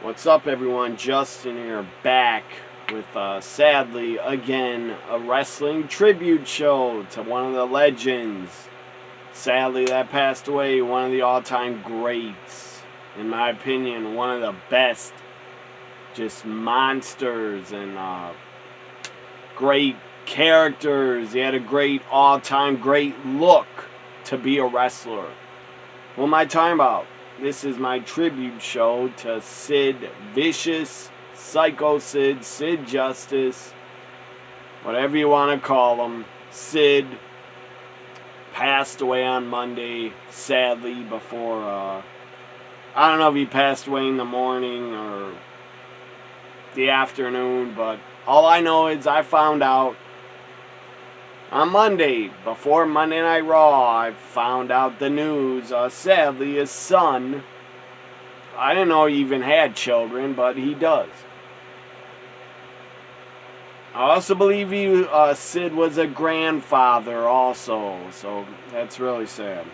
What's up, everyone? Justin here, back with, sadly, again, a wrestling tribute show to one of the legends. Sadly, that passed away, one of the all-time greats. In my opinion, one of the best, just monsters and great characters. He had a great, all-time great look to be a wrestler. What am I talking about? This is my tribute show to Sid Vicious, Psycho Sid, Sid Justice, whatever you want to call him. Sid passed away on Monday, sadly, before, I don't know if he passed away in the morning or the afternoon, but all I know is I found out on Monday, before Monday Night Raw, I found out the news. Sadly, his son, I didn't know he even had children, but he does. I also believe Sid was a grandfather also, so that's really sad.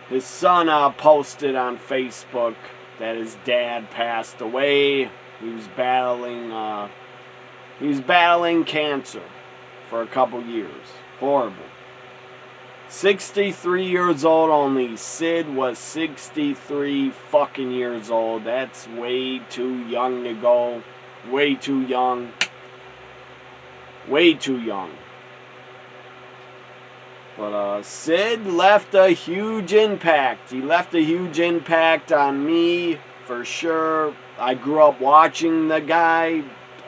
His son posted on Facebook that his dad passed away. He was battling cancer for a couple years. Horrible. 63 years old only. Sid was 63 fucking years old. That's way too young to go. Way too young. Way too young. But Sid left a huge impact. He left a huge impact on me, for sure. I grew up watching the guy.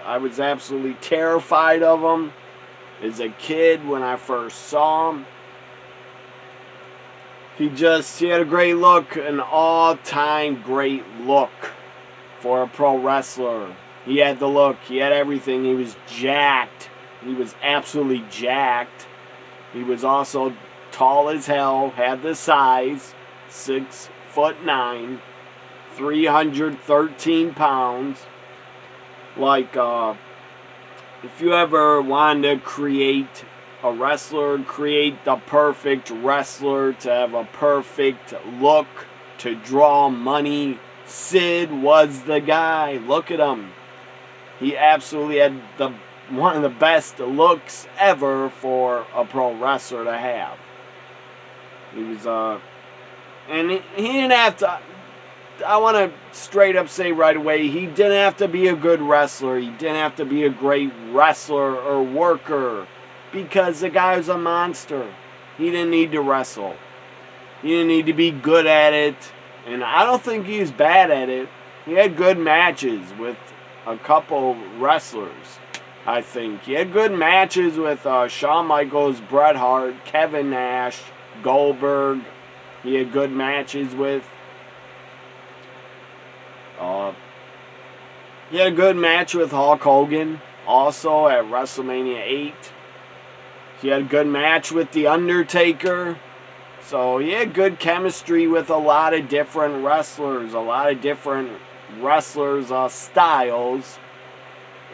I was absolutely terrified of him as a kid when I first saw him. He had a great look, an all-time great look for a pro wrestler. He had the look, he had everything. He was jacked. He was absolutely jacked. He was also tall as hell, had the size, 6'9", 313 pounds. Like, if you ever wanted to create a wrestler, create the perfect wrestler, to have a perfect look, to draw money, Sid was the guy. Look at him. He absolutely had one of the best looks ever for a pro wrestler to have. He was, and he didn't have to, I want to straight up say right away, he didn't have to be a good wrestler. He didn't have to be a great wrestler or worker, because the guy was a monster. He didn't need to wrestle. He didn't need to be good at it. And I don't think he was bad at it. He had good matches with a couple wrestlers, I think. He had good matches with Shawn Michaels, Bret Hart, Kevin Nash, Goldberg. He had good matches with... he had a good match with Hulk Hogan, also at WrestleMania 8. He had a good match with The Undertaker. So he had good chemistry with a lot of different wrestlers, styles.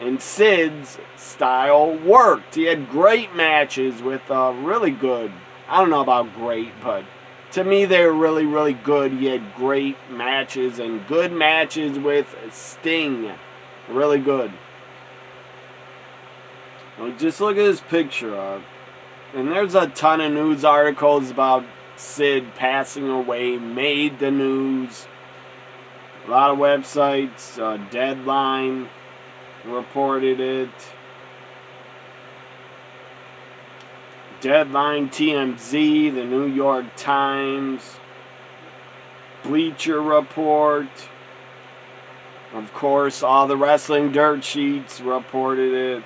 And Sid's style worked. He had great matches with really good, I don't know about great, but to me they were really, really good. He had great matches and good matches with Sting. Really good. Well, just look at this picture. And there's a ton of news articles about Sid passing away, made the news. A lot of websites, Deadline reported it. Deadline, TMZ, the New York Times, Bleacher Report. Of course, all the wrestling dirt sheets reported it.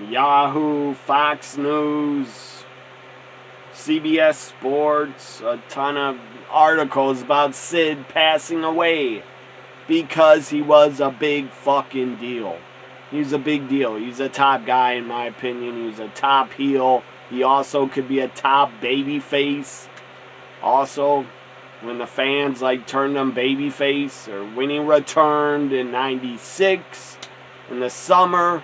Yahoo, Fox News, CBS Sports, a ton of articles about Sid passing away because he was a big fucking deal. He was a big deal. He's a top guy, in my opinion. He was a top heel. He also could be a top baby face. Also, when the fans turned him babyface, or when he returned in '96 in the summer,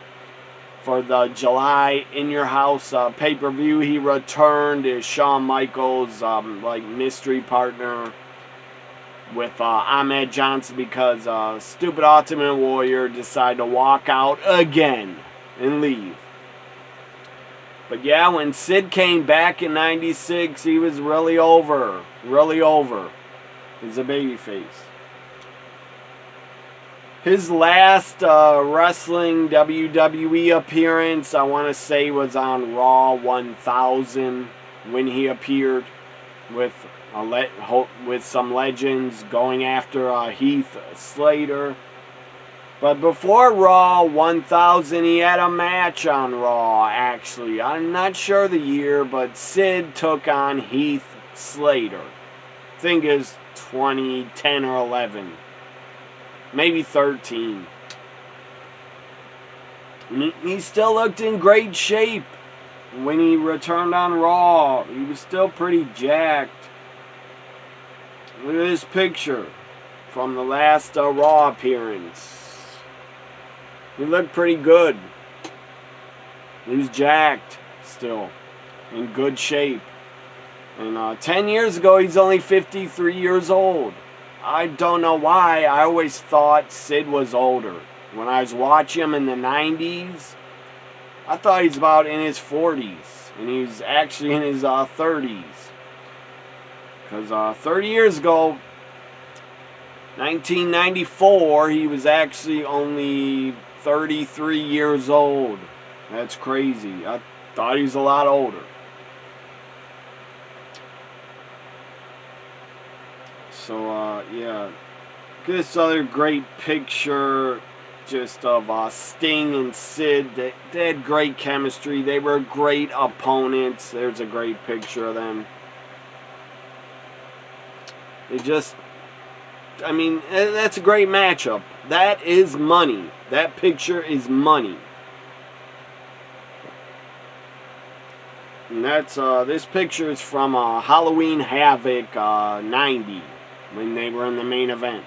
for the July In Your House pay-per-view. He returned as Shawn Michaels' like mystery partner with Ahmed Johnson because stupid Ultimate Warrior decided to walk out again and leave. But yeah, when Sid came back in '96, he was really over. Really over. He's a babyface. His last wrestling WWE appearance, I want to say, was on Raw 1000 when he appeared with some legends going after Heath Slater. But before Raw 1000, he had a match on Raw, actually. I'm not sure the year, but Sid took on Heath Slater. I think it's 2010 or 11. Maybe 13. And he still looked in great shape when he returned on Raw. He was still pretty jacked. Look at this picture from the last Raw appearance. He looked pretty good. He was jacked still. In good shape. And 10 years ago, he's only 53 years old. I don't know why. I always thought Sid was older. When I was watching him in the 90s, I thought he's about in his 40s. And he's actually in his 30s. Because 30 years ago, 1994, he was actually only 33 years old. That's crazy. I thought he was a lot older. So, yeah. Look at this other great picture just of Sting and Sid. They had great chemistry. They were great opponents. There's a great picture of them. I mean, that's a great matchup. That is money. That picture is money. And that's, this picture is from Halloween Havoc 90, when they were in the main event.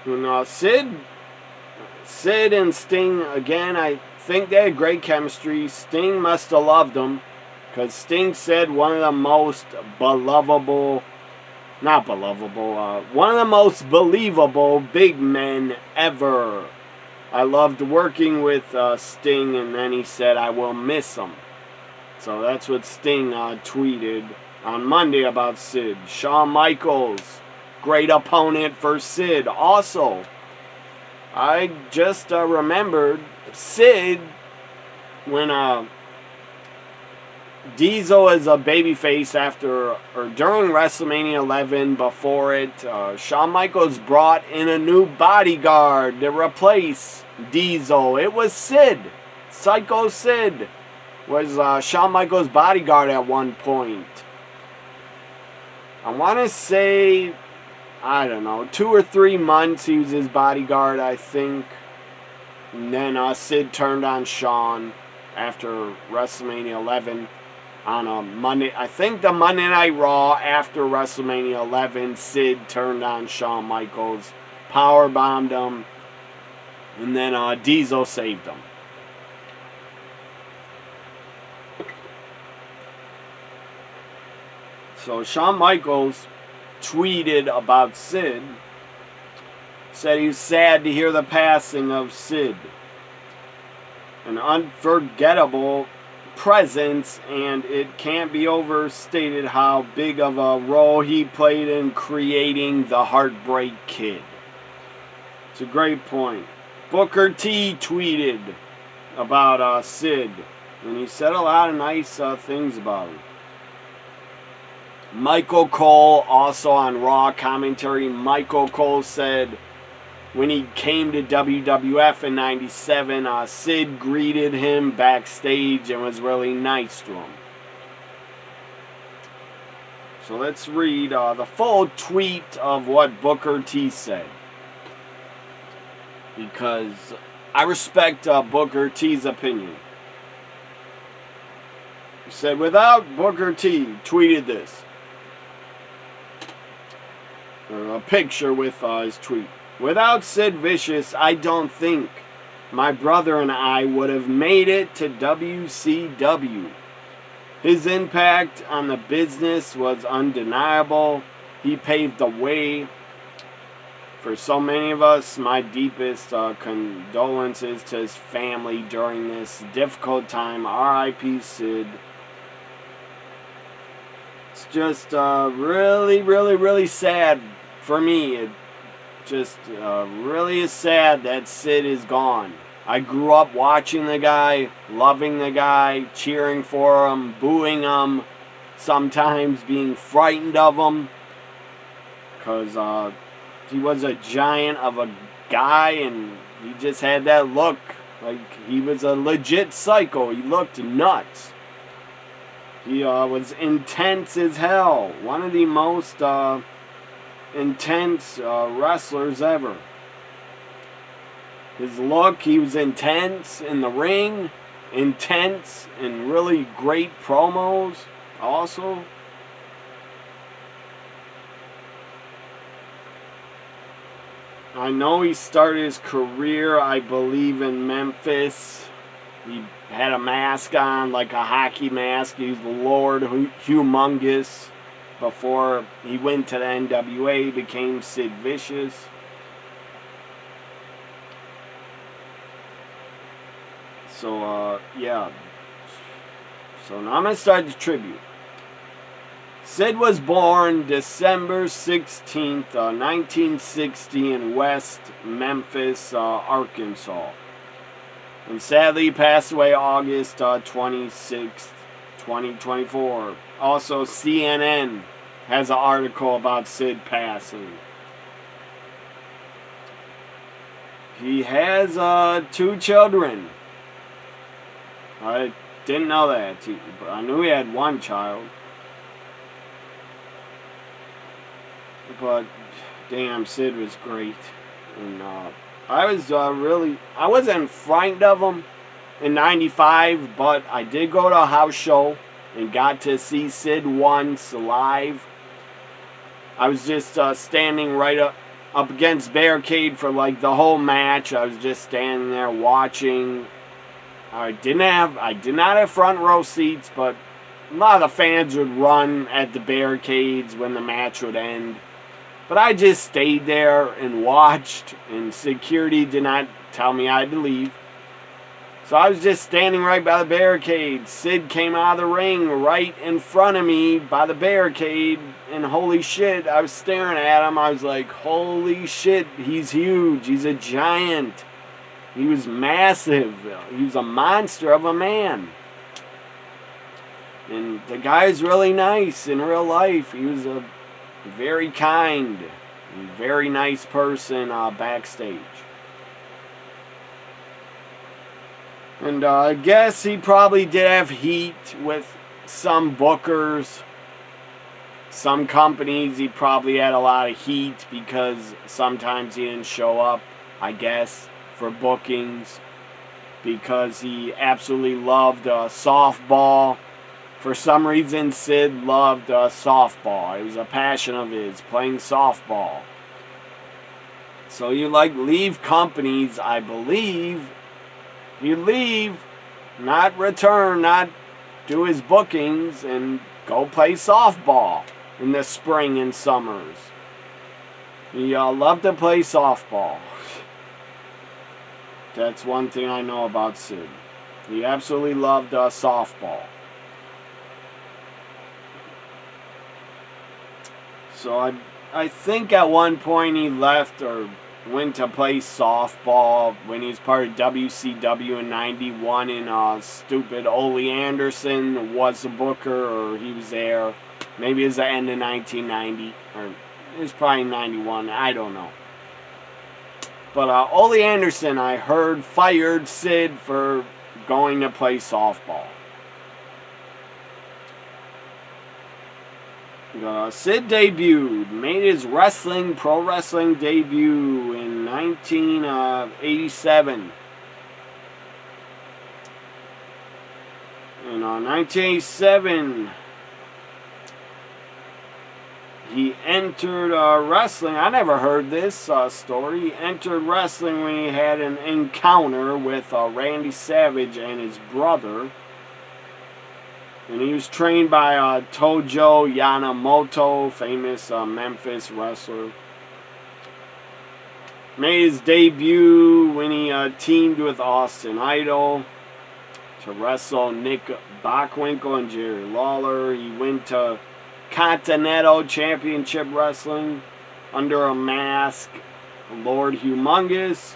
And Sid and Sting, again, I think they had great chemistry. Sting must have loved them, because Sting said one of the most one of the most believable big men ever. I loved working with Sting, and then he said, I will miss him. So that's what Sting tweeted on Monday about Sid. Shawn Michaels, great opponent for Sid. Also, I just remembered Sid when Diesel is a babyface after or during WrestleMania 11. Before it, Shawn Michaels brought in a new bodyguard to replace Diesel. It was Sid. Psycho Sid was Shawn Michaels' bodyguard at one point. I want to say, I don't know, 2 or 3 months he was his bodyguard, I think. And then Sid turned on Shawn after WrestleMania 11 on a Monday. I think the Monday Night Raw after WrestleMania 11, Sid turned on Shawn Michaels, powerbombed him, and then Diesel saved him. So Shawn Michaels tweeted about Sid, said he was sad to hear the passing of Sid. An unforgettable presence, and it can't be overstated how big of a role he played in creating the Heartbreak Kid. It's a great point. Booker T tweeted about Sid, and he said a lot of nice things about him. Michael Cole, also on Raw commentary, Michael Cole said when he came to WWF in '97, Sid greeted him backstage and was really nice to him. So let's read the full tweet of what Booker T said, because I respect Booker T's opinion. He said, without Booker T tweeted this. A picture with his tweet. Without Sid Vicious, I don't think my brother and I would have made it to WCW. His impact on the business was undeniable. He paved the way for so many of us. My deepest condolences to his family during this difficult time. R.I.P. Sid. It's just really sad for me. It just really is sad that Sid is gone. I grew up watching the guy, loving the guy, cheering for him, booing him, sometimes being frightened of him, because he was a giant of a guy, and he just had that look like he was a legit psycho. He looked nuts. He was intense as hell. One of the most intense wrestlers ever. His look, he was intense in the ring, intense and really great promos also. I know he started his career, I believe, in Memphis. He had a mask on, like a hockey mask. He was the Lord Humongous. Before he went to the NWA, he became Sid Vicious. So, yeah. So now I'm going to start the tribute. Sid was born December 16th, 1960 in West Memphis, Arkansas. And sadly passed away August 26th, 2024. Also, CNN has an article about Sid passing. He has 2 children. I didn't know that. I knew he had 1 child. But, damn, Sid was great. And I was I wasn't frightened of him in 95, but I did go to a house show and got to see Sid once live. I was just standing right up against barricade for like the whole match. I was just standing there watching. I did not have front row seats, but a lot of the fans would run at the barricades when the match would end. But I just stayed there and watched, and security did not tell me I had to leave. So I was just standing right by the barricade. Sid came out of the ring right in front of me by the barricade, and holy shit, I was staring at him. I was like, holy shit, he's huge. He's a giant. He was massive. He was a monster of a man. And the guy's really nice in real life. He was a very kind and very nice person backstage. And I guess he probably did have heat with some bookers. Some companies he probably had a lot of heat because sometimes he didn't show up, I guess, for bookings. Because he absolutely loved softball. For some reason, Sid loved softball. It was a passion of his, playing softball. So you leave companies, I believe. You leave, not return, not do his bookings, and go play softball in the spring and summers. He loved to play softball. That's one thing I know about Sid. He absolutely loved softball. So I think at one point he left or went to play softball when he was part of WCW in 91, and stupid Ole Anderson was a booker, or he was there. Maybe it was the end of 1990, or it was probably 91, I don't know. But Ole Anderson, I heard, fired Sid for going to play softball. Sid made his pro wrestling debut in 1987. In 1987, He entered wrestling. I never heard this story. He entered wrestling when he had an encounter with Randy Savage and his brother. And he was trained by Tojo Yamamoto, famous Memphis wrestler. Made his debut when he teamed with Austin Idol to wrestle Nick Bockwinkel and Jerry Lawler. He went to Continental Championship Wrestling under a mask, Lord Humongous.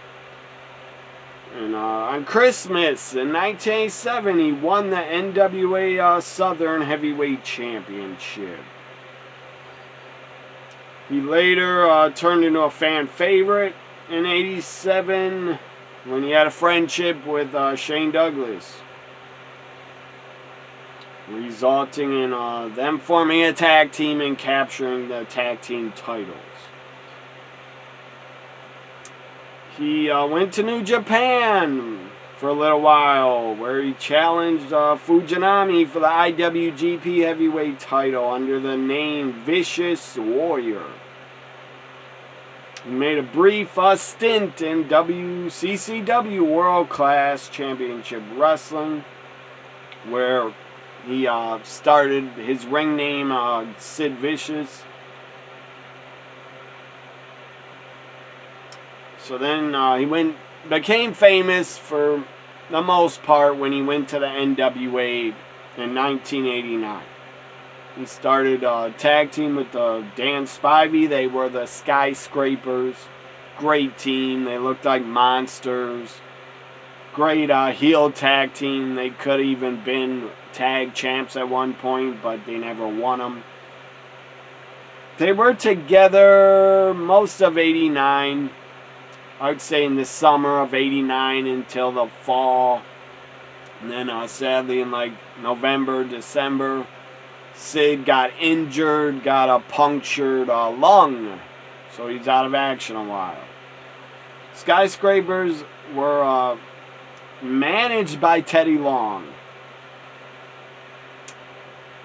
And on Christmas in 1987, he won the NWA Southern Heavyweight Championship. He later turned into a fan favorite in 87 when he had a friendship with Shane Douglas, resulting in them forming a tag team and capturing the tag team titles. He went to New Japan for a little while, where he challenged Fujinami for the IWGP Heavyweight title under the name Vicious Warrior. He made a brief stint in WCCW World Class Championship Wrestling, where he started his ring name Sid Vicious. So then he became famous for the most part when he went to the NWA in 1989. He started a tag team with Dan Spivey. They were the Skyscrapers. Great team. They looked like monsters. Great heel tag team. They could have even been tag champs at one point, but they never won them. They were together most of 89. I would say in the summer of 89 until the fall. And then sadly in like November, December, Sid got injured, got a punctured lung. So he's out of action a while. Skyscrapers were managed by Teddy Long.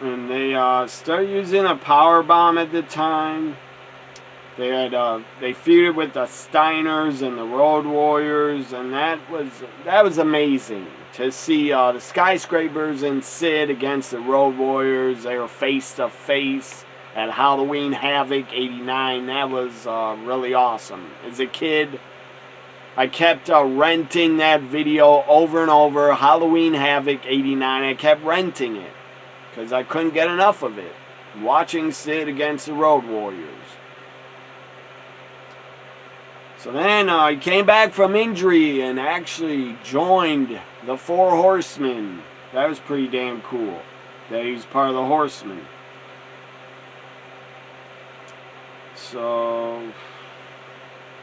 And they started using a power bomb at the time. They had they feuded with the Steiners and the Road Warriors, and that was amazing to see the Skyscrapers and Sid against the Road Warriors. They were face to face at Halloween Havoc '89. That was really awesome. As a kid, I kept renting that video over and over. Halloween Havoc '89. I kept renting it because I couldn't get enough of it. Watching Sid against the Road Warriors. So then he came back from injury and actually joined the Four Horsemen. That was pretty damn cool that he was part of the Horsemen. So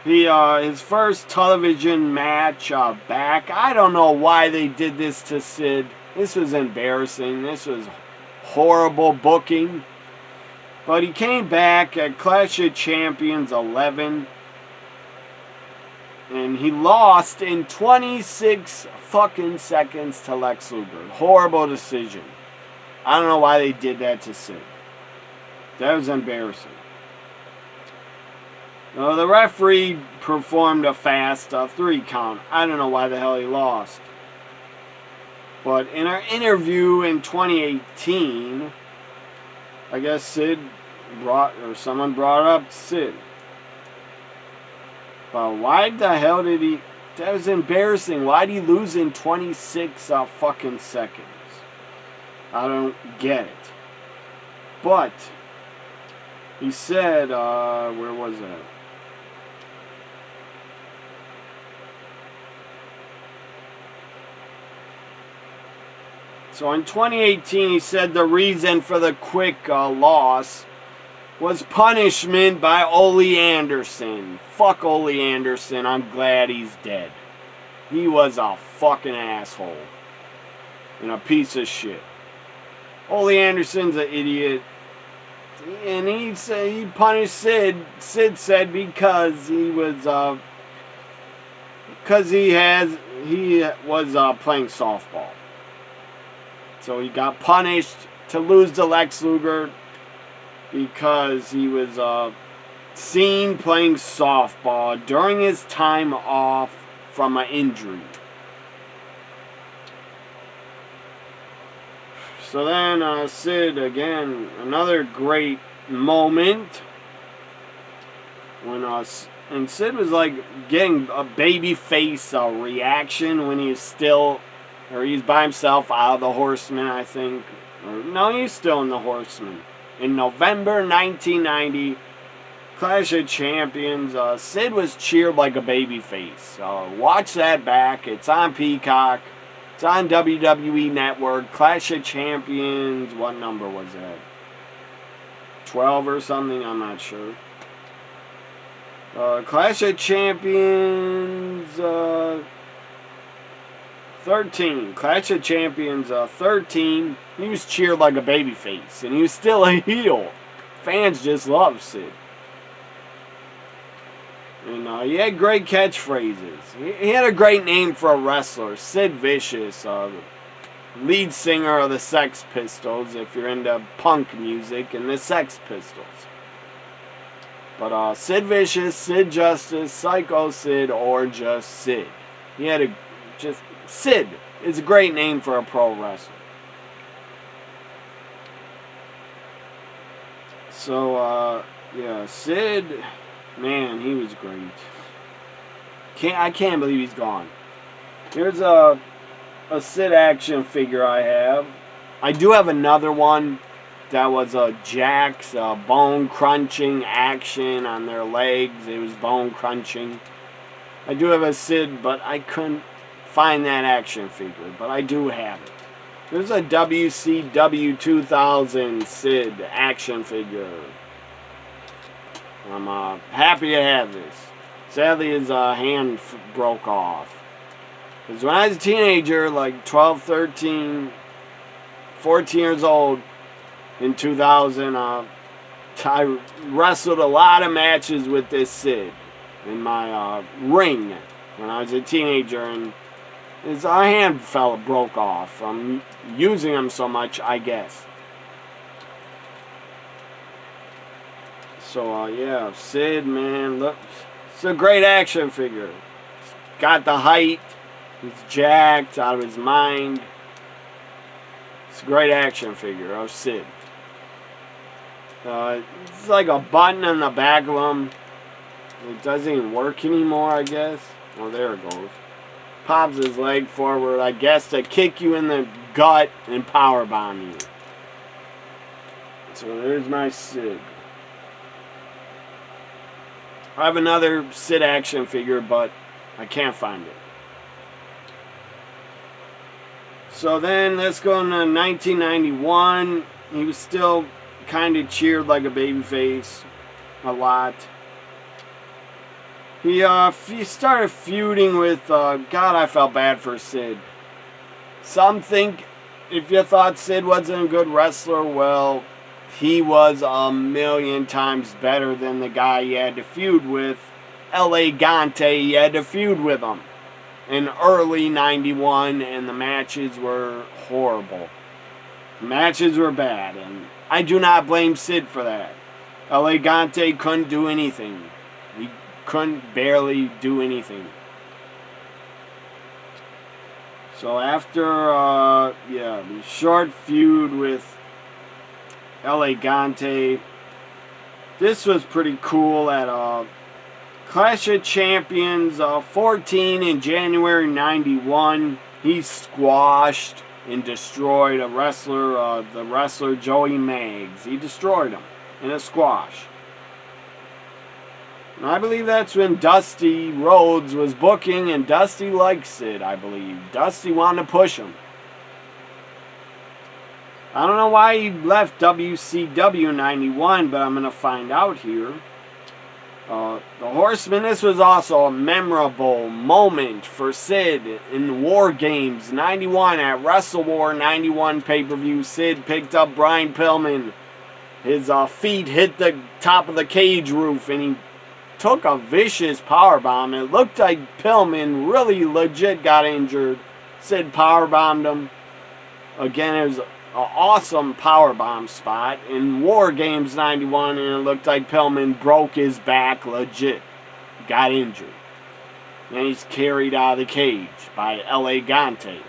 his first television match back. I don't know why they did this to Sid. This was embarrassing. This was horrible booking. But he came back at Clash of Champions 11. And he lost in 26 fucking seconds to Lex Luger. Horrible decision. I don't know why they did that to Sid. That was embarrassing. The referee performed a fast 3 count. I don't know why the hell he lost. But in our interview in 2018, I guess someone brought up Sid. But why the hell did he... That was embarrassing. Why did he lose in 26 fucking seconds? I don't get it. But he said, where was that? So in 2018, he said the reason for the quick loss was punishment by Ole Anderson. Fuck Ole Anderson. I'm glad he's dead. He was a fucking asshole. And a piece of shit. Ole Anderson's an idiot. And he punished Sid. Sid said because he was playing softball. So he got punished to lose to Lex Luger. because he was seen playing softball during his time off from an injury. So then Sid, again, another great moment when and Sid was like getting a baby face reaction when he's by himself out of the Horsemen, I think. Or, no, he's still in the Horsemen. In November 1990, Clash of Champions, Sid was cheered like a baby face. Watch that back. It's on Peacock. It's on WWE Network. Clash of Champions, what number was that? 12 or something? I'm not sure. Clash of Champions 13. Clash of Champions 13. He was cheered like a babyface, and he was still a heel. Fans just love Sid. And he had great catchphrases. He had a great name for a wrestler. Sid Vicious, lead singer of the Sex Pistols, if you're into punk music, and the Sex Pistols. But Sid Vicious, Sid Justice, Psycho Sid, or just Sid. He had Sid is a great name for a pro wrestler. So, yeah, Sid, man, he was great. I can't believe he's gone. Here's a Sid action figure I have. I do have another one that was Jack's bone crunching action on their legs. It was bone crunching. I do have a Sid, but I couldn't find that action figure. But I do have it. There's a WCW 2000 Sid action figure. I'm happy to have this. Sadly, his hand broke off. Because when I was a teenager, like 12, 13, 14 years old, in 2000, I wrestled a lot of matches with this Sid in my ring when I was a teenager, and his hand broke off from using him so much, I guess. So, yeah, Sid, man, look, it's a great action figure. Got the height, he's jacked out of his mind. It's a great action figure of Sid. It's like a button on the back of him. It doesn't even work anymore, I guess. Oh, there it goes. Pops his leg forward, I guess, to kick you in the gut and powerbomb you. So there's my Sid. I have another Sid action figure, but I can't find it. So then let's go into 1991. He was still kind of cheered like a babyface a lot. He started feuding with, God, I felt bad for Sid. Some think if you thought Sid wasn't a good wrestler, well, he was a million times better than the guy he had to feud with. L.A. Gante, he had to feud with him in early 91, and the matches were horrible. The matches were bad, and I do not blame Sid for that. L.A. Gante couldn't do anything. He couldn't barely do anything. So after, the short feud with L.A. Gante, this was pretty cool at Clash of Champions 14 in January 91. He squashed and destroyed the wrestler Joey Maggs. He destroyed him in a squash. And I believe that's when Dusty Rhodes was booking, and Dusty liked Sid, I believe. Dusty wanted to push him. I don't know why he left WCW 91, but I'm going to find out here. The Horsemen, this was also a memorable moment for Sid in War Games 91 at Wrestle War 91 pay-per-view. Sid picked up Brian Pillman. His feet hit the top of the cage roof, and he took a vicious powerbomb. It looked like Pillman really legit got injured. Sid powerbombed him. Again, it was awesome powerbomb spot in War Games 91, and it looked like Pillman broke his back legit. Got injured. And he's carried out of the cage by El Gigante.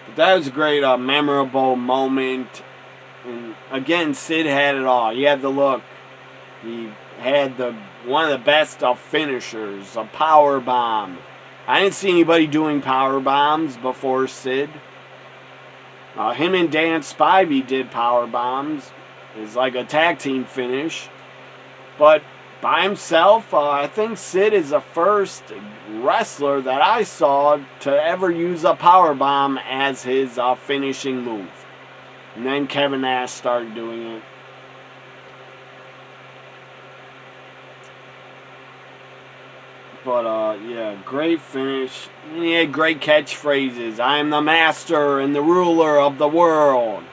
But that was a great, memorable moment. And again, Sid had it all. He had the look. He had one of the best finishers, a power bomb. I didn't see anybody doing power bombs before Sid. Him and Dan Spivey did power bombs. It's like a tag team finish. But by himself, I think Sid is the first wrestler that I saw to ever use a power bomb as his finishing move. And then Kevin Nash started doing it. But, yeah, great finish. And he had great catchphrases. I am the master and the ruler of the world.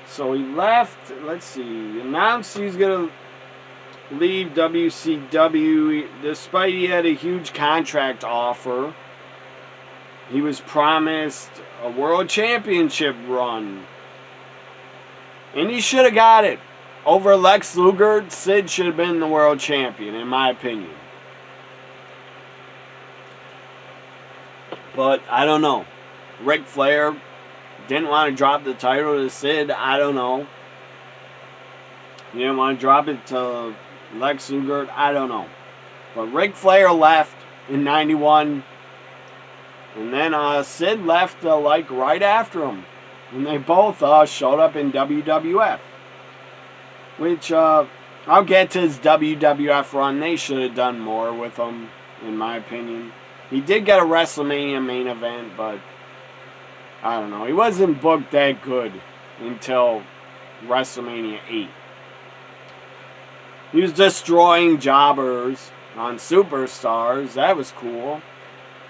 So he left, let's see, announced he's going to leave WCW despite he had a huge contract offer. He was promised a world championship run. And he should have got it. Over Lex Luger, Sid should have been the world champion, in my opinion. But, I don't know. Ric Flair didn't want to drop the title to Sid, I don't know. He didn't want to drop it to Lex Luger, I don't know. But Ric Flair left in 91. And then Sid left like right after him. And they both showed up in WWF. Which, I'll get to his WWF run. They should have done more with him, in my opinion. He did get a WrestleMania main event, but I don't know. He wasn't booked that good until WrestleMania 8. He was destroying jobbers on Superstars. That was cool.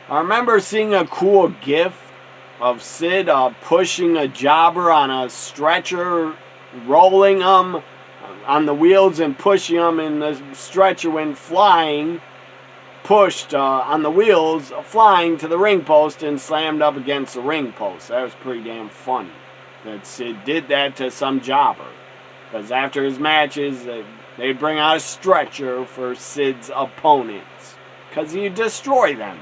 I remember seeing a cool gif of Sid pushing a jobber on a stretcher, rolling him on the wheels and pushing him, and the stretcher went flying, pushed on the wheels, flying to the ring post and slammed up against the ring post. That was pretty damn funny that Sid did that to some jobber. Because after his matches, they'd bring out a stretcher for Sid's opponents. Because he'd destroy them.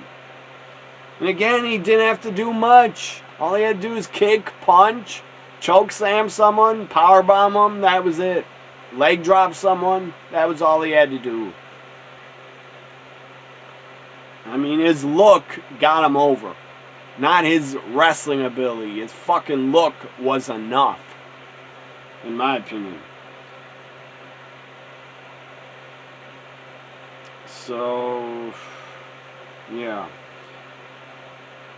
And again, he didn't have to do much. All he had to do was kick, punch, choke slam someone, powerbomb them, that was it. Leg drop someone, that was all he had to do. I mean, his look got him over. Not his wrestling ability. His fucking look was enough. In my opinion. So, yeah.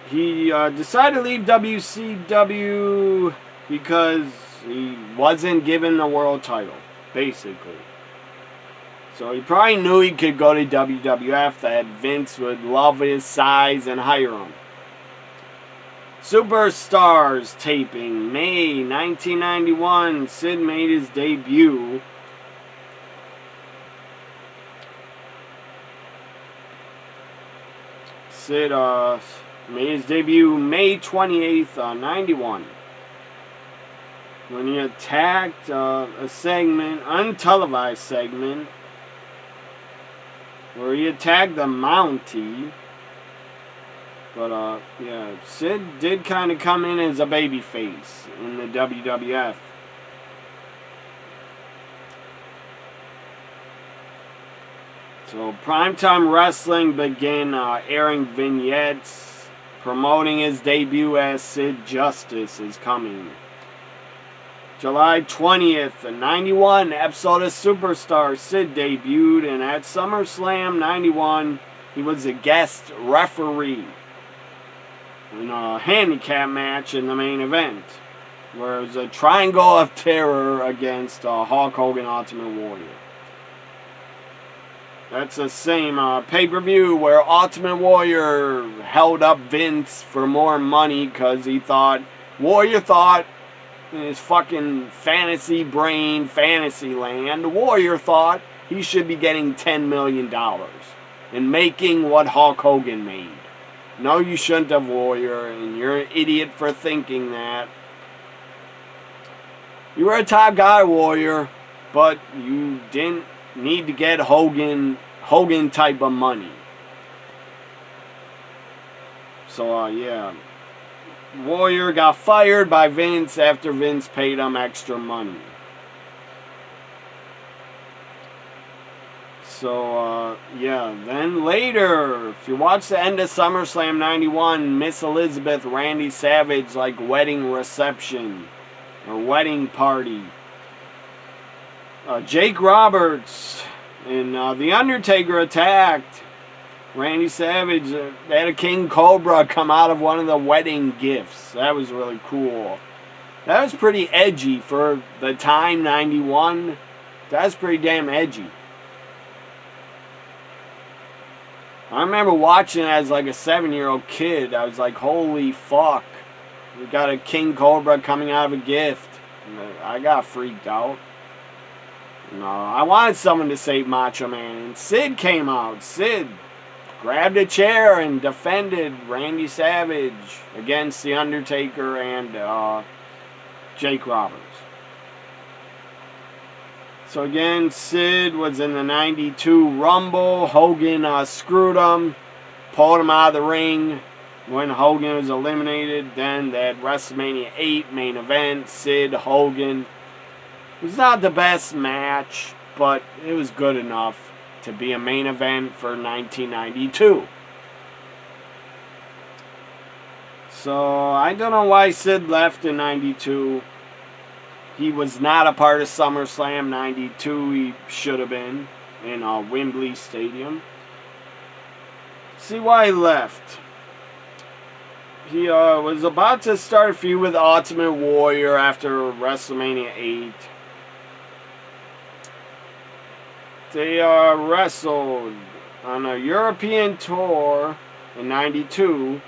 He decided to leave WCW because he wasn't given the world title, basically. So he probably knew he could go to WWF, that Vince would love his size and hire him. Superstars taping, May 1991. Sid made his debut. Sid made his debut May 28th, 91. When he attacked a segment, untelevised segment, where he attacked the Mountie. But, yeah, Sid did kind of come in as a babyface in the WWF. So, Primetime Wrestling began airing vignettes promoting his debut as Sid Justice is Coming. July 20th, 91, episode of Superstar, Sid debuted, and at SummerSlam 91, he was a guest referee in a handicap match in the main event, where it was a triangle of terror against Hulk Hogan Ultimate Warrior. That's the same pay-per-view where Ultimate Warrior held up Vince for more money because Warrior thought, in his fucking fantasy brain, fantasy land, Warrior thought he should be getting $10 million and making what Hulk Hogan made. No, you shouldn't have, Warrior, and you're an idiot for thinking that. You were a top guy, Warrior, but you didn't need to get Hogan type of money. So, yeah. Warrior got fired by Vince after Vince paid him extra money. So, yeah. Then later, if you watch the end of SummerSlam 91, Miss Elizabeth, Randy Savage, like wedding reception or wedding party. Jake Roberts and The Undertaker attacked Randy Savage. They had a King Cobra come out of one of the wedding gifts. That was really cool. That was pretty edgy for the time, 91. That was pretty damn edgy. I remember watching it as like a 7-year-old kid. I was like, holy fuck. We got a King Cobra coming out of a gift. I got freaked out. No, I wanted someone to save Macho Man. And Sid came out. Sid grabbed a chair and defended Randy Savage against The Undertaker and Jake Roberts. So again, Sid was in the 92 Rumble. Hogan screwed him, pulled him out of the ring when Hogan was eliminated. Then that WrestleMania 8 main event, Sid, Hogan. It was not the best match, but it was good enough to be a main event for 1992. So, I don't know why Sid left in 92. He was not a part of SummerSlam 92. He should have been in Wembley Stadium. See why he left. He was about to start a feud with Ultimate Warrior after WrestleMania 8. They wrestled on a European tour in 92.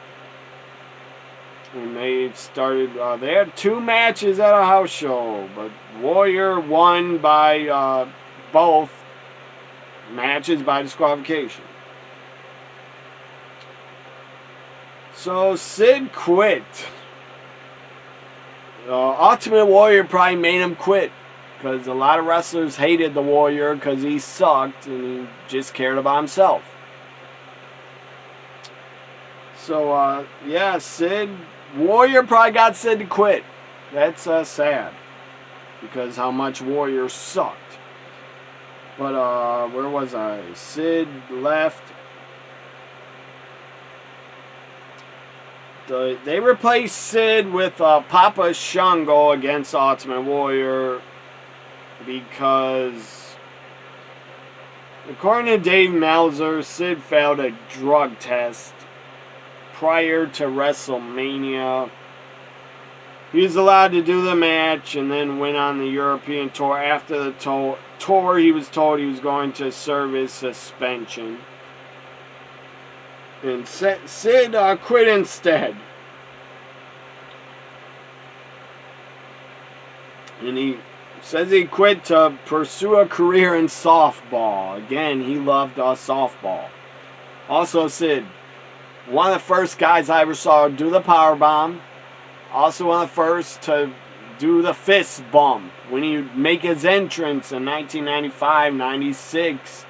And they started, they had 2 matches at a house show. But Warrior won by both matches by disqualification. So Sid quit. Ultimate Warrior probably made him quit. Because a lot of wrestlers hated the Warrior because he sucked and he just cared about himself. So, yeah, Warrior probably got Sid to quit. That's sad. Because how much Warrior sucked. But, where was I? Sid left. They replaced Sid with Papa Shango against Ultimate Warrior. Because, according to Dave Meltzer, Sid failed a drug test prior to WrestleMania. He was allowed to do the match and then went on the European tour. After the tour, he was told he was going to serve his suspension. And Sid quit instead. And he says he quit to pursue a career in softball. Again, he loved softball. Also, Sid, one of the first guys I ever saw do the powerbomb. Also one of the first to do the fist bump when he would make his entrance in 1995, 96.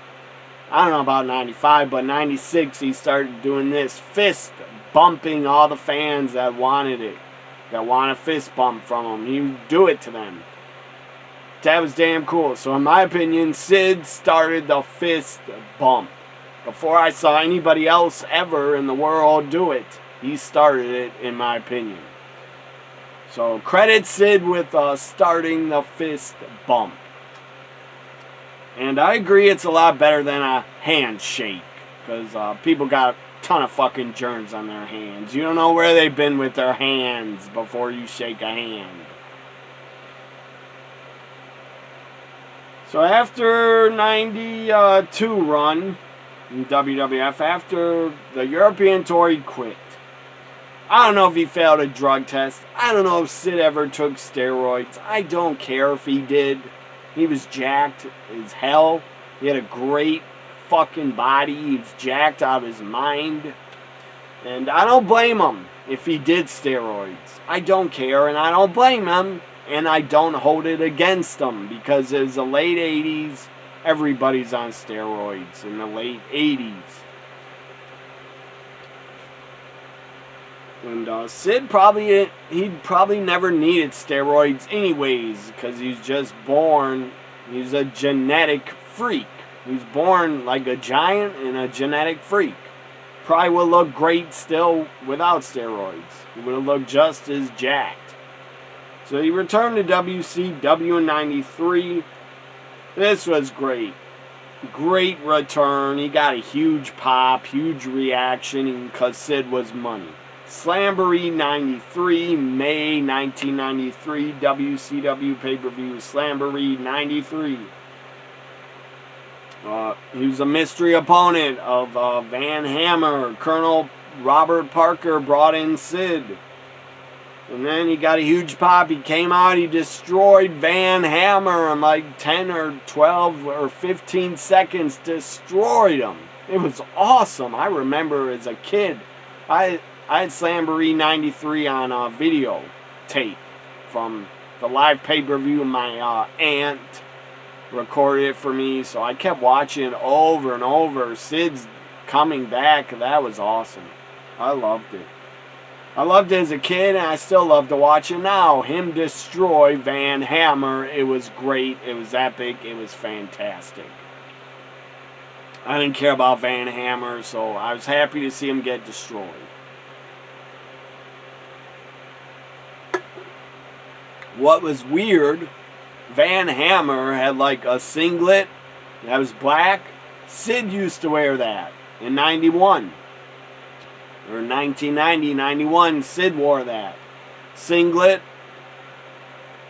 I don't know about 95, but 96 he started doing this fist bumping all the fans that wanted it. That want a fist bump from him. He would do it to them. That was damn cool. So in my opinion, Sid started the fist bump. Before I saw anybody else ever in the world do it, he started it, in my opinion. So credit Sid with starting the fist bump. And I agree it's a lot better than a handshake. Because people got a ton of fucking germs on their hands. You don't know where they've been with their hands before you shake a hand. So after 92 run in WWF, after the European tour, he quit. I don't know if he failed a drug test. I don't know if Sid ever took steroids. I don't care if he did. He was jacked as hell. He had a great fucking body. He was jacked out of his mind. And I don't blame him if he did steroids. I don't care, and I don't blame him, and I don't hold it against him, because it's the late 80s, everybody's on steroids in the late 80s. And Sid he'd probably never needed steroids anyways, because he's just born, he's a genetic freak. He's born like a giant and a genetic freak. Probably would look great still without steroids. He would have looked just as jacked. So he returned to WCW in 93. This was great. Great return. He got a huge pop, huge reaction, because Sid was money. Slamboree 93, May 1993, WCW pay-per-view, Slamboree 93. He was a mystery opponent of Van Hammer. Colonel Robert Parker brought in Sid. And then he got a huge pop. He came out, he destroyed Van Hammer in like 10 or 12 or 15 seconds. Destroyed him. It was awesome. I remember as a kid, I had Slamboree 93 on video tape from the live pay-per-view. My aunt recorded it for me, so I kept watching over and over. Sid's coming back. That was awesome. I loved it. I loved it as a kid, and I still love to watch it now. Him destroy Van Hammer. It was great. It was epic. It was fantastic. I didn't care about Van Hammer, so I was happy to see him get destroyed. What was weird, Van Hammer had like a singlet that was black. Sid used to wear that in 91. Or 1990, 91, Sid wore that singlet.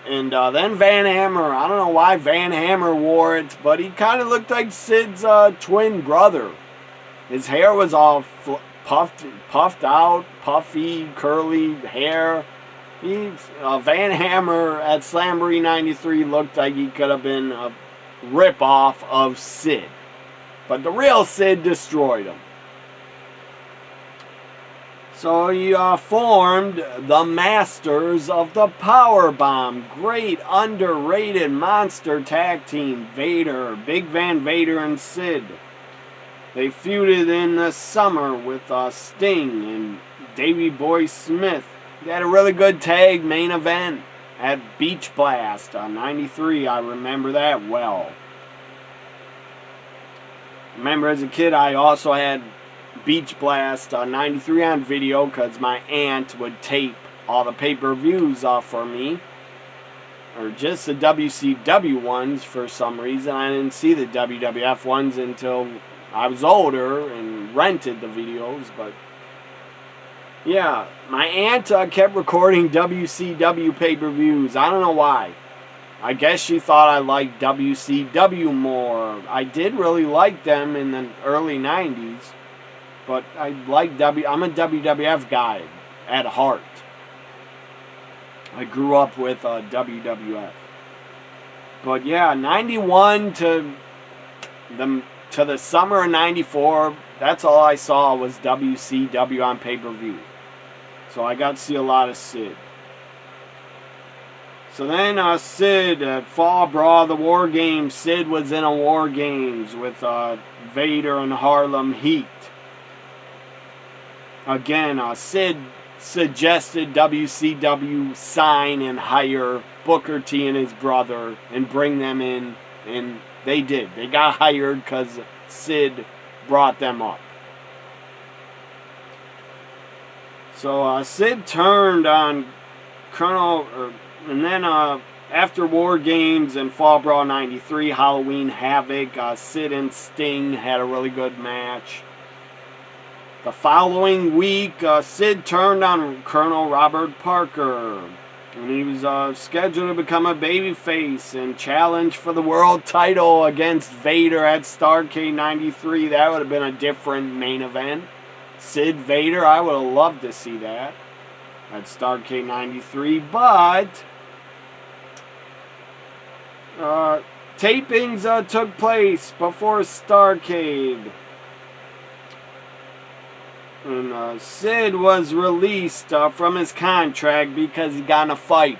And then Van Hammer, I don't know why Van Hammer wore it, but he kind of looked like Sid's twin brother. His hair was all puffed out, puffy, curly hair. Van Hammer at Slamboree 93 looked like he could have been a rip-off of Sid. But the real Sid destroyed him. So he formed the Masters of the Powerbomb. Great, underrated monster tag team. Vader, Big Van Vader and Sid. They feuded in the summer with Sting and Davey Boy Smith. They had a really good tag main event at Beach Blast on 93. I remember that well. Remember as a kid, I also had Beach Blast 93 on video, because my aunt would tape all the pay-per-views for me, or just the WCW ones. For some reason I didn't see the WWF ones until I was older and rented the videos. But yeah, my aunt kept recording WCW pay-per-views. I don't know why. I guess she thought I liked WCW more. I did really like them in the early 90s. But I like I'm a WWF guy at heart. I grew up with WWF. But yeah, 91 to the summer of 94, that's all I saw was WCW on pay-per-view. So I got to see a lot of Sid. So then Sid at Fall Brawl, the War Games. Sid was in a War Games with Vader and Harlem Heat. Again, Sid suggested WCW sign and hire Booker T and his brother and bring them in, and they did. They got hired because Sid brought them up. So Sid turned on and then after War Games and Fall Brawl 93, Halloween Havoc, Sid and Sting had a really good match. The following week, Sid turned on Colonel Robert Parker, and he was scheduled to become a babyface and challenge for the world title against Vader at Starrcade 93. That would have been a different main event. Sid Vader, I would have loved to see that at Starrcade 93, but tapings took place before Starrcade. And Sid was released from his contract because he got in a fight.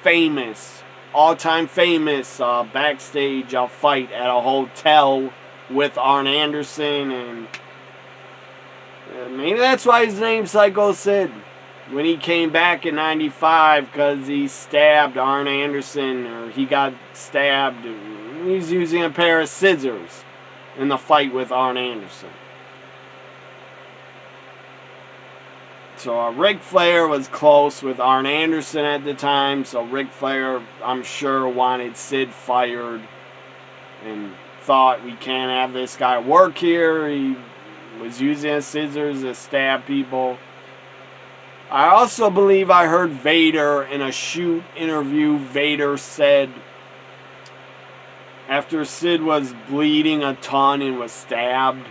Famous, all-time famous backstage fight at a hotel with Arn Anderson, and maybe that's why his name's Psycho Sid. When he came back in '95, because he stabbed Arn Anderson, or he got stabbed, he's using a pair of scissors in the fight with Arn Anderson. So Ric Flair was close with Arn Anderson at the time, so Ric Flair, I'm sure, wanted Sid fired and thought, we can't have this guy work here. He was using scissors to stab people. I also believe I heard Vader in a shoot interview. Vader said after Sid was bleeding a ton and was stabbed,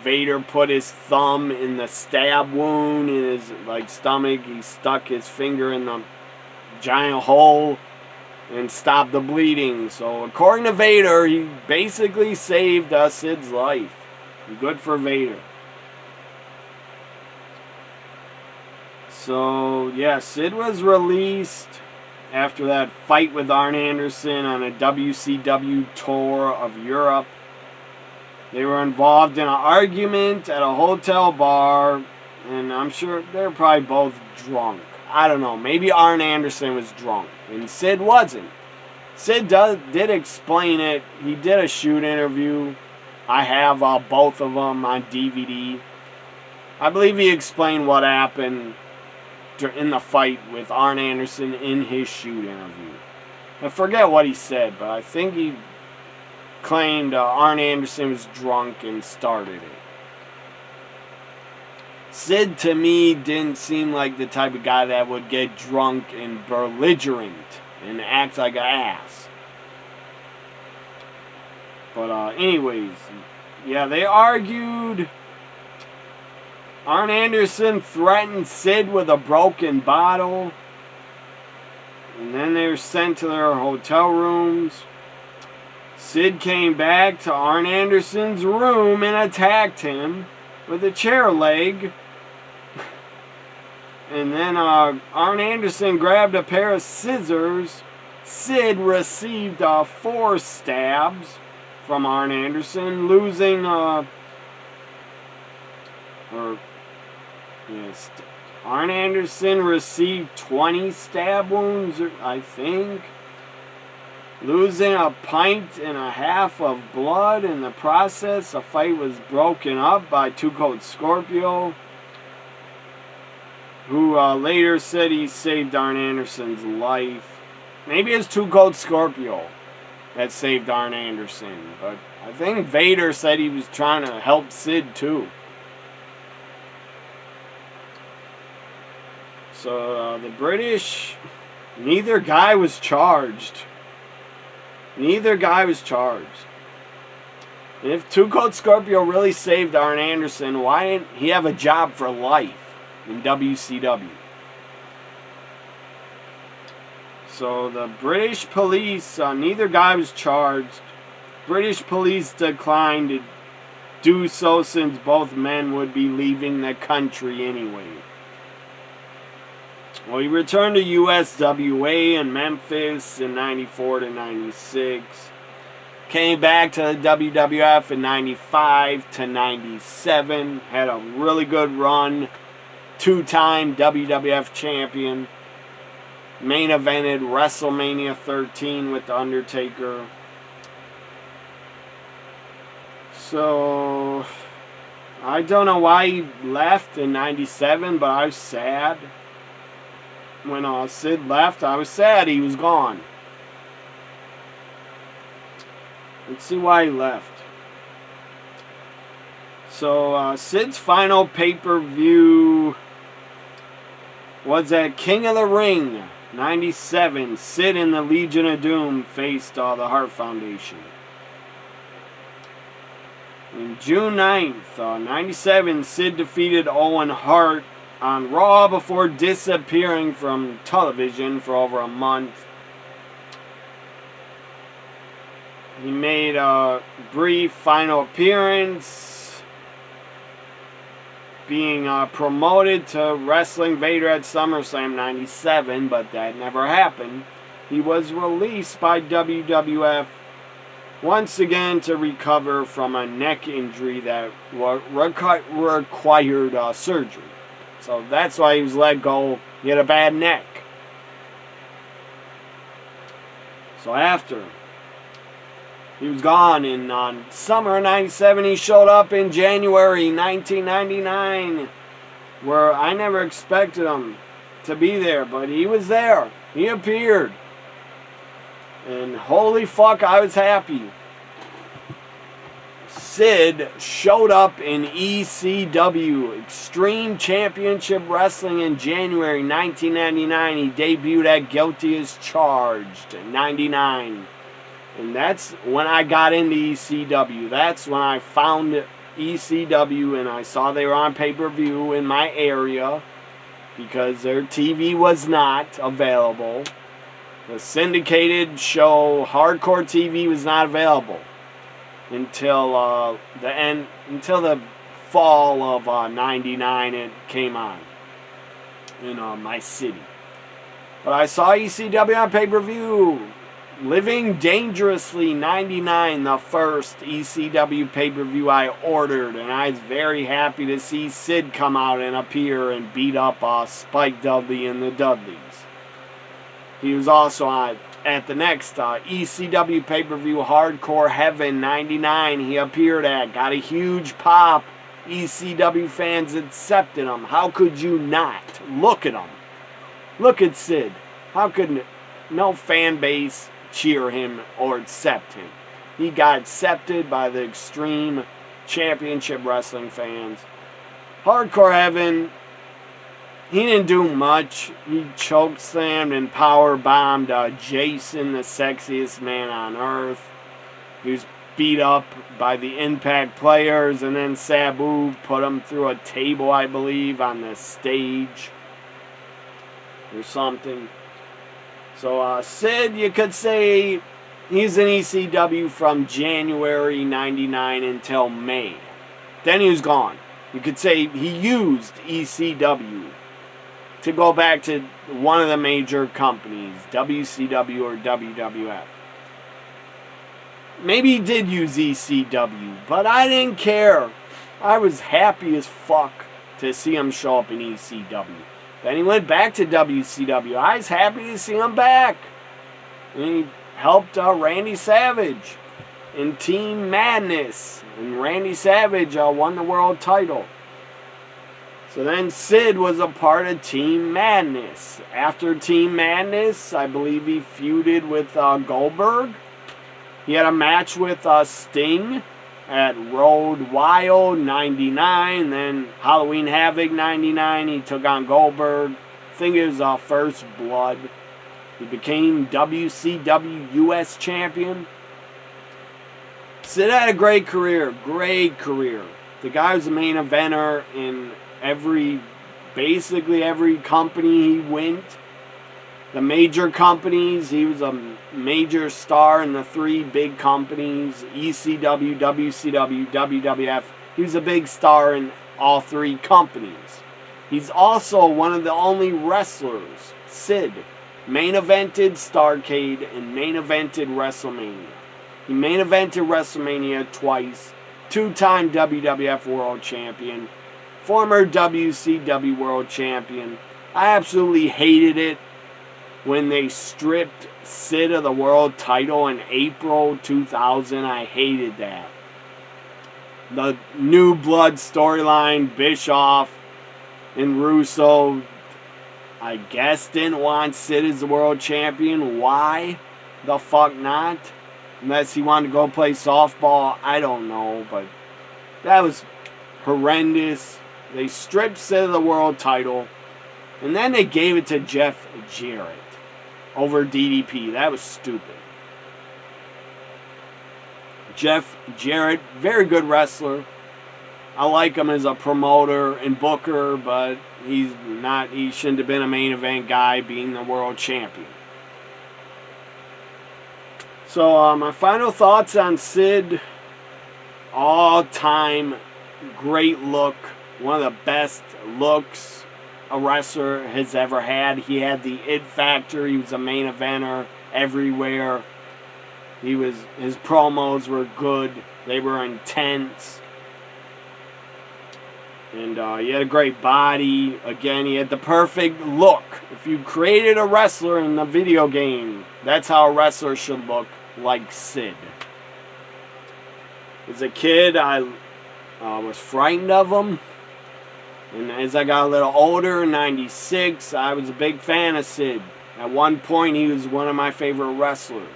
Vader put his thumb in the stab wound in his stomach. He stuck his finger in the giant hole and stopped the bleeding. So according to Vader, he basically saved Sid's life. Good for Vader. So yeah, Sid was released after that fight with Arn Anderson on a WCW tour of Europe. They were involved in an argument at a hotel bar, and I'm sure they're probably both drunk. I don't know. Maybe Arn Anderson was drunk, and Sid wasn't. Sid did explain it. He did a shoot interview. I have both of them on DVD. I believe he explained what happened in the fight with Arn Anderson in his shoot interview. I forget what he said, but I think he claimed Arn Anderson was drunk and started it. Sid, to me, didn't seem like the type of guy that would get drunk and belligerent and act like an ass. But anyways, yeah, they argued. Arn Anderson threatened Sid with a broken bottle. And then they were sent to their hotel rooms. Sid came back to Arn Anderson's room and attacked him with a chair leg. And then Arn Anderson grabbed a pair of scissors. Sid received 4 stabs from Arn Anderson, losing Arn Anderson received 20 stab wounds, I think, losing a pint and a half of blood in the process. The fight was broken up by Two Coat Scorpio, who later said he saved Arn Anderson's life. Maybe it's Two Coat Scorpio that saved Arn Anderson, but I think Vader said he was trying to help Sid too. So the British, neither guy was charged. Neither guy was charged. And if Two Coat Scorpio really saved Arn Anderson, why didn't he have a job for life in WCW? So the British police, neither guy was charged. British police declined to do so since both men would be leaving the country anyway. Well, he returned to USWA in Memphis in 94 to 96. Came back to the WWF in 95 to 97. Had a really good run. 2-time WWF champion. Main evented WrestleMania 13 with The Undertaker. So, I don't know why he left in 97, but I was sad. When Sid left, I was sad he was gone. Let's see why he left. So, Sid's final pay-per-view was at King of the Ring, 97. Sid and the Legion of Doom faced the Hart Foundation. On June 9th, 97, Sid defeated Owen Hart on Raw before disappearing from television for over a month. He made a brief final appearance being promoted to Wrestling Vader at SummerSlam 97, but that never happened. He was released by WWF once again to recover from a neck injury that required surgery. So that's why he was let go. He had a bad neck. So after he was gone in summer of 97, he showed up in January 1999, where I never expected him to be there, but he was there. He appeared. And holy fuck, I was happy. Sid showed up in ECW, Extreme Championship Wrestling, in January 1999. He debuted at Guilty as Charged in 99. And that's when I got into ECW. That's when I found ECW, and I saw they were on pay-per-view in my area because their TV was not available. The syndicated show, Hardcore TV, was not available until the fall of 99. It came on in my city. But I saw ECW on pay-per-view. Living Dangerously 99, the first ECW pay-per-view I ordered, and I was very happy to see Sid come out and appear and beat up Spike Dudley and the Dudleys. He was also at the next ECW pay-per-view, Hardcore Heaven 99. He appeared at, got a huge pop. ECW fans accepted him. How could you not? Look at him. Look at Sid. How could no fan base cheer him or accept him? He got accepted by the Extreme Championship Wrestling fans. Hardcore Heaven, he didn't do much. He chokeslammed and power bombed Jason, the sexiest man on earth. He was beat up by the Impact players, and then Sabu put him through a table, I believe, on the stage or something. So Sid, you could say he's in ECW from January 99 until May. Then he was gone. You could say he used ECW to go back to one of the major companies, WCW or WWF. Maybe he did use ECW, but I didn't care. I was happy as fuck to see him show up in ECW. Then he went back to WCW. I was happy to see him back. And he helped Randy Savage in Team Madness. And Randy Savage won the world title. So then Sid was a part of Team Madness. After Team Madness, I believe he feuded with Goldberg. He had a match with Sting at Road Wild 99. Then Halloween Havoc 99, he took on Goldberg. I think it was First Blood. He became WCW US champion. Sid had a great career. Great career. The guy was the main eventer in basically every company he went. The major companies, he was a major star in the three big companies, ECW, WCW, WWF. He was a big star in all three companies. He's also one of the only wrestlers, Sid, main evented Starrcade and main evented WrestleMania. He main evented WrestleMania twice, two-time WWF World Champion, former WCW World Champion. I absolutely hated it when they stripped Sid of the world title in April 2000. I hated that. The New Blood storyline, Bischoff and Russo, I guess didn't want Sid as the world champion. Why the fuck not? Unless he wanted to go play softball, I don't know. But that was horrendous. They stripped Sid of the world title, and then they gave it to Jeff Jarrett over DDP. That was stupid. Jeff Jarrett, very good wrestler. I like him as a promoter and booker, but he shouldn't have been a main event guy being the world champion. So my final thoughts on Sid: all-time great look, one of the best looks a wrestler has ever had. He had the it factor. He was a main eventer everywhere. His promos were good. They were intense. And he had a great body. Again, he had the perfect look. If you created a wrestler in a video game, that's how a wrestler should look, like Sid. As a kid, I was frightened of him. And as I got a little older, in '96, I was a big fan of Sid. At one point, he was one of my favorite wrestlers.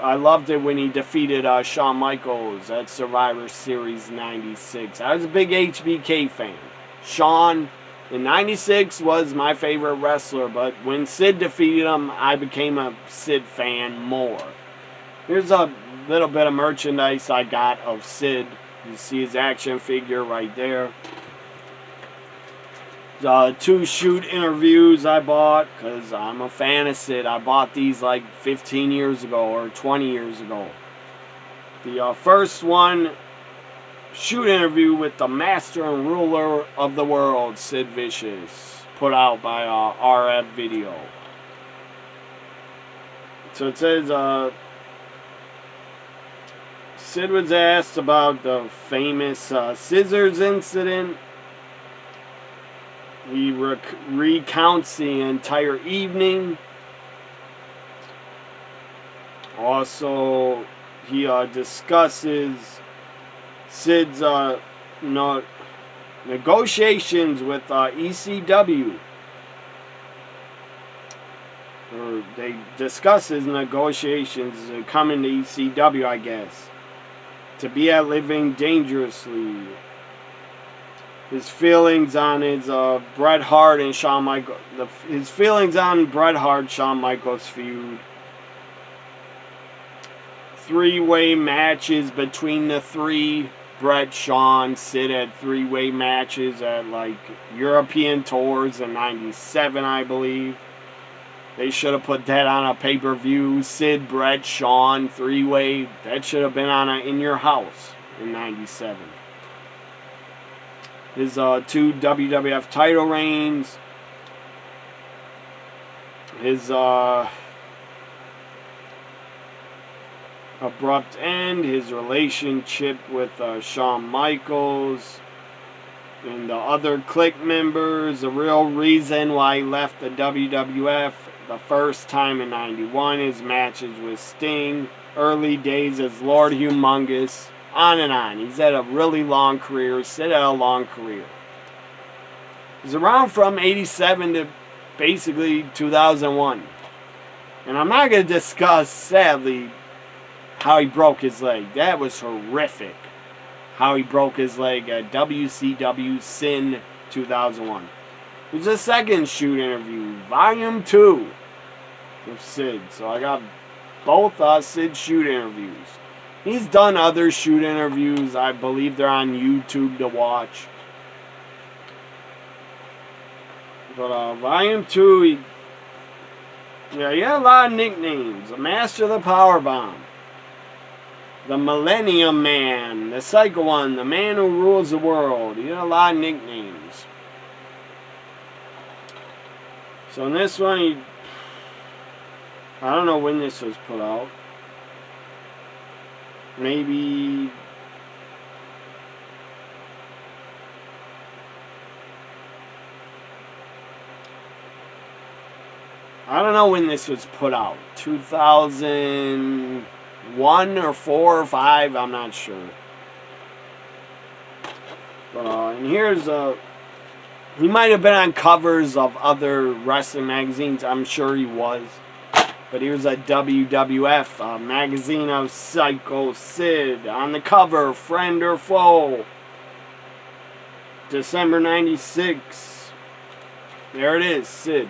I loved it when he defeated Shawn Michaels at Survivor Series '96. I was a big HBK fan. Shawn in '96 was my favorite wrestler, but when Sid defeated him, I became a Sid fan more. Here's a little bit of merchandise I got of Sid. You see his action figure right there. 2 shoot interviews I bought because I'm a fan of Sid. I bought these like 15 years ago or 20 years ago. The first one, shoot interview with the master and ruler of the world, Sid Vicious, put out by RF Video. So it says, Sid was asked about the famous scissors incident. He recounts the entire evening. Also, he discusses Sid's negotiations with ECW. Or they discuss his negotiations coming to ECW, I guess, to be at Living Dangerously. His feelings on his Bret Hart and Shawn Michaels. His feelings on Bret Hart, Shawn Michaels feud. 3-way matches between the 3. Bret, Shawn, Sid had 3-way matches at like European tours in '97, I believe. They should have put that on a pay-per-view. Sid, Bret, Shawn, 3-way. That should have been on In Your House in '97. His 2 WWF title reigns. His abrupt end. His relationship with Shawn Michaels and the other Clique members. The real reason why he left the WWF the first time in '91. His matches with Sting. Early days as Lord Humongous. On and on. He's had a really long career. Sid had a long career. He's around from '87 to basically 2001. And I'm not going to discuss, sadly, how he broke his leg. That was horrific. How he broke his leg at WCW Sin 2001. There's a second shoot interview. Volume 2 of Sid. So I got both Sid shoot interviews. He's done other shoot interviews. I believe they're on YouTube to watch. But Volume 2, he had a lot of nicknames. The Master of the Powerbomb. The Millennium Man. The Psycho One. The Man Who Rules the World. He had a lot of nicknames. So in this one, I don't know when this was put out. Maybe I don't know when this was put out. 2001 or 4 or 5, I'm not sure. But and here's he might have been on covers of other wrestling magazines. I'm sure he was. But here's a WWF magazine of Psycho Sid. On the cover, Friend or Foe. December '96. There it is, Sid.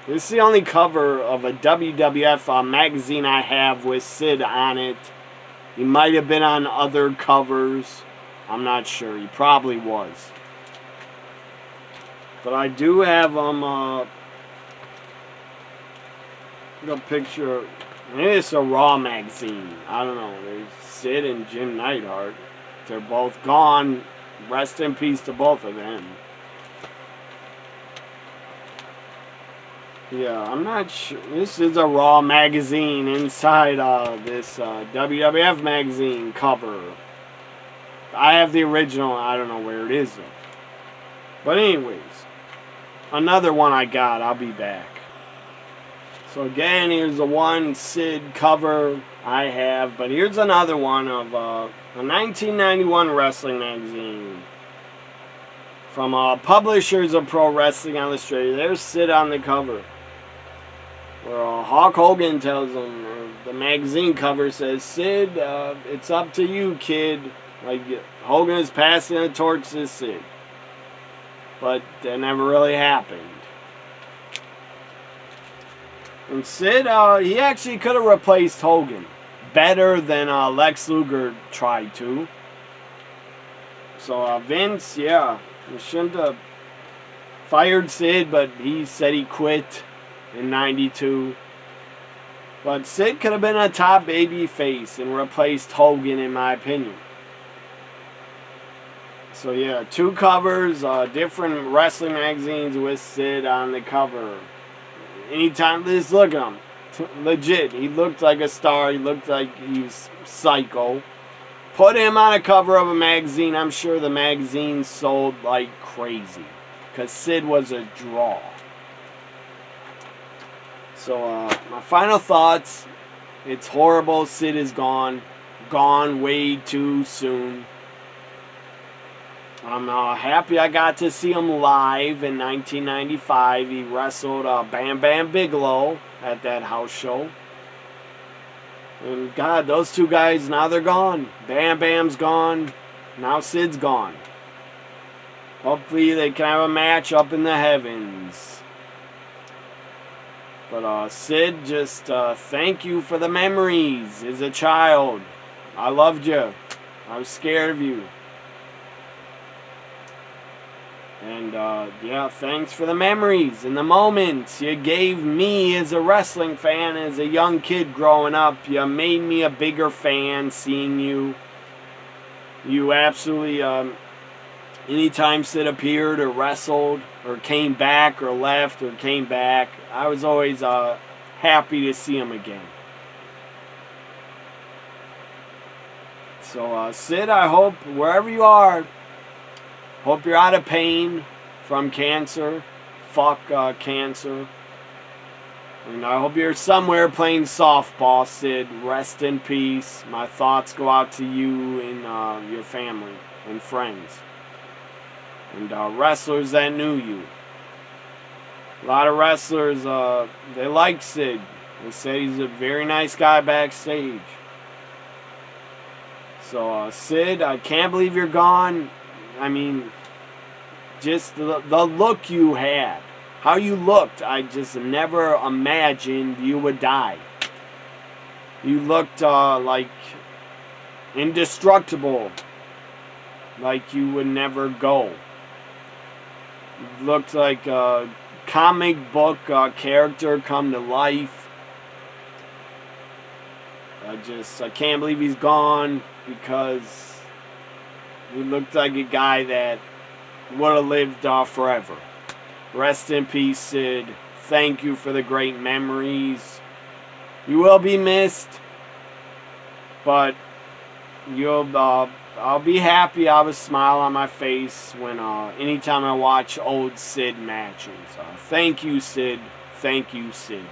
This is the only cover of a WWF magazine I have with Sid on it. He might have been on other covers. I'm not sure. He probably was. But I do have a picture. Maybe it's a Raw magazine. I don't know. There's Sid and Jim Neidhart They're both gone. Rest in peace to both of them. Yeah, I'm not sure. This is a Raw magazine inside this WWF magazine cover. I have the original. I don't know where it is though. But anyways, another one I got. I'll be back. So again, here's the one Sid cover I have. But here's another one of a 1991 wrestling magazine. From Publishers of Pro Wrestling Illustrated. There's Sid on the cover. Where Hulk Hogan tells him, or the magazine cover says, Sid, it's up to you, kid. Like, Hogan is passing the torch to Sid. But that never really happened. And Sid, he actually could have replaced Hogan better than Lex Luger tried to. So Vince, yeah, he shouldn't have fired Sid, but he said he quit in 92. But Sid could have been a top baby face and replaced Hogan, in my opinion. So yeah, two covers, different wrestling magazines with Sid on the cover. Anytime, just look at him. Legit, he looked like a star. He looked like he was psycho. Put him on a cover of a magazine. I'm sure the magazine sold like crazy. Because Sid was a draw. So, my final thoughts. It's horrible. Sid is gone. Gone way too soon. I'm happy I got to see him live in 1995. He wrestled Bam Bam Bigelow at that house show. And God, those two guys, now they're gone. Bam Bam's gone. Now Sid's gone. Hopefully they can have a match up in the heavens. But Sid, just thank you for the memories as a child. I loved you. I was scared of you. And yeah, thanks for the memories and the moments you gave me as a wrestling fan, as a young kid growing up. You made me a bigger fan seeing you. You absolutely, anytime Sid appeared or wrestled or came back or left or came back, I was always happy to see him again. So Sid, I hope wherever you are, hope you're out of pain from cancer. Fuck cancer. And I hope you're somewhere playing softball, Sid. Rest in peace. My thoughts go out to you and your family and friends. And wrestlers that knew you. A lot of wrestlers, they like Sid. They say he's a very nice guy backstage. So Sid, I can't believe you're gone. I mean, just the look you had. How you looked, I just never imagined you would die. You looked like indestructible. Like you would never go. You looked like a comic book character come to life. I can't believe he's gone, because he looked like a guy that would have lived forever. Rest in peace, Sid. Thank you for the great memories. You will be missed, but I'll be happy. I'll have a smile on my face when anytime I watch old Sid matches. Thank you, Sid. Thank you, Sid.